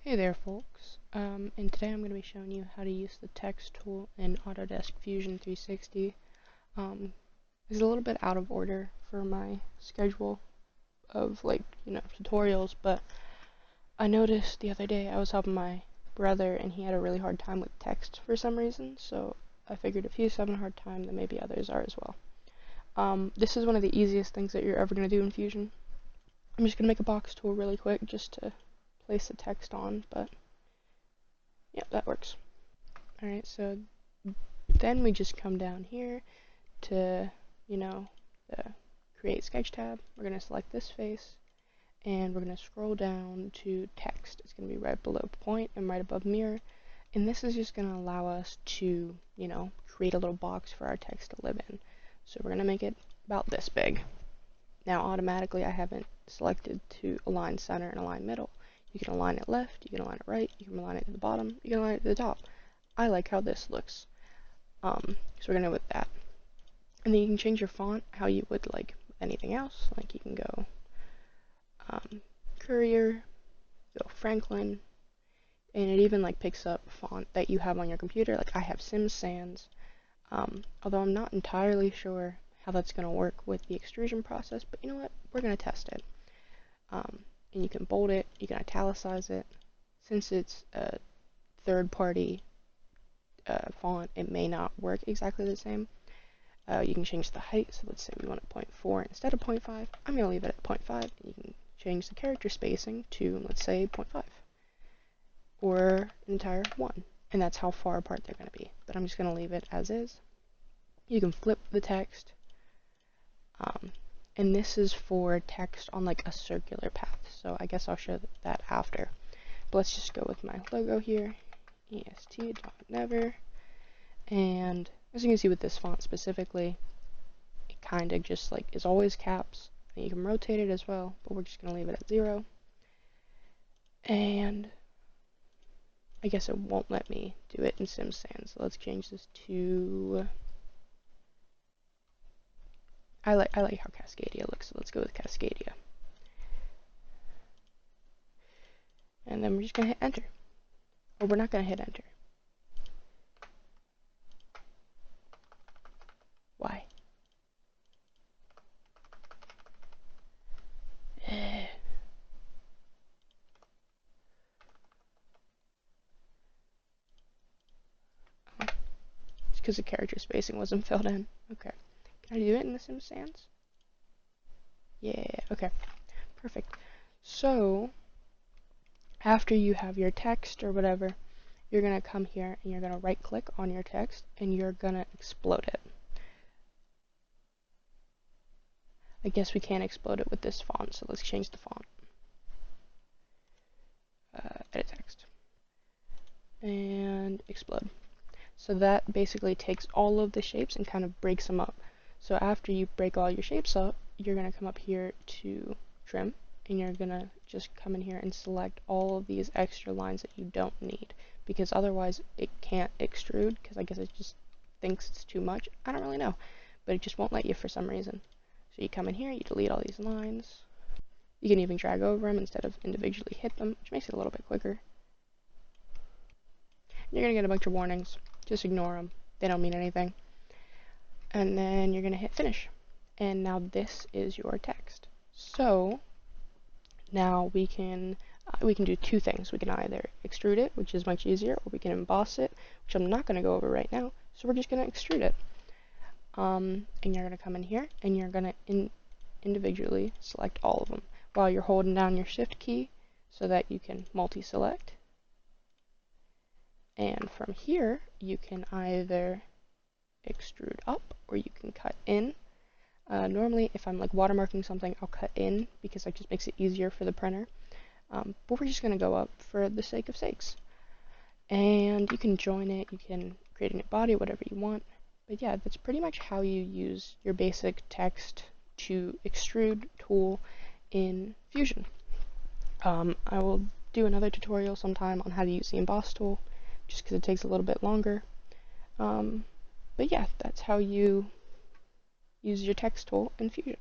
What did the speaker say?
Hey there folks, and today I'm going to be showing you how to use the text tool in Autodesk Fusion 360. It's a little bit out of order for my schedule of tutorials, but I noticed the other day I was helping my brother and he had a really hard time with text for some reason, so I figured if he's having a hard time then maybe others are as well. This is one of the easiest things that you're ever going to do in Fusion. I'm just going to make a box tool really quick just to place the text on, but yeah, that works. Alright, so then we just come down here to, the Create Sketch tab. We're going to select this face, and we're going to scroll down to Text. It's going to be right below Point and right above Mirror, and this is just going to allow us to, create a little box for our text to live in. So we're going to make it about this big. Now automatically I haven't selected to align center and align middle. You can align it left, you can align it right, you can align it to the bottom, you can align it to the top. I like how this looks. So we're gonna go with that. And then you can change your font how you would like anything else. Like you can go Courier, go Franklin, and it even like picks up font that you have on your computer. Like I have Sims Sans, although I'm not entirely sure how that's gonna work with the extrusion process, but you know what? We're gonna test it. And you can bold it, you can italicize it. Since it's a third-party font, it may not work exactly the same. You can change the height, so let's say we want it 0.4 instead of 0.5. I'm going to leave it at 0.5, and you can change the character spacing to, let's say, 0.5, or an entire 1, and that's how far apart they're going to be. But I'm just going to leave it as is. You can flip the text, and this is for text on like a circular path, so I guess I'll show that after. But let's just go with my logo here, est.never, and as you can see with this font specifically, it kind of just like is always caps, and you can rotate it as well, but we're just going to leave it at 0. And I guess it won't let me do it in Sims Sans, so let's change this to, I like how Cascadia looks, so let's go with Cascadia. And then we're just going to hit enter. Or we're not going to hit enter. Why? It's because the character spacing wasn't filled in. Okay. Can I do it in the Sims Sans? Yeah, okay. Perfect. So, after you have your text or whatever, you're going to come here and you're going to right click on your text and you're going to explode it. I guess we can't explode it with this font, so let's change the font. Edit text. And explode. So that basically takes all of the shapes and kind of breaks them up. So after you break all your shapes up, you're going to come up here to trim, and you're going to just come in here and select all of these extra lines that you don't need, because otherwise it can't extrude, because I guess it just thinks it's too much. I don't really know, but it just won't let you for some reason. So you come in here, you delete all these lines. You can even drag over them instead of individually hit them, which makes it a little bit quicker. You're going to get a bunch of warnings. Just ignore them. They don't mean anything. And then you're going to hit finish. And now this is your text. So now we can do two things. We can either extrude it, which is much easier, or we can emboss it, which I'm not going to go over right now. So we're just going to extrude it. And you're going to come in here and you're going to individually select all of them while you're holding down your shift key so that you can multi-select. And from here, you can either extrude up or you can cut in. Normally, if I'm like watermarking something, I'll cut in because that just makes it easier for the printer. But we're just going to go up for the sake of sakes. And you can join it, you can create a new body, whatever you want. But yeah, that's pretty much how you use your basic text to extrude tool in Fusion. I will do another tutorial sometime on how to use the emboss tool, just because it takes a little bit longer. But yeah, that's how you use your text tool in Fusion.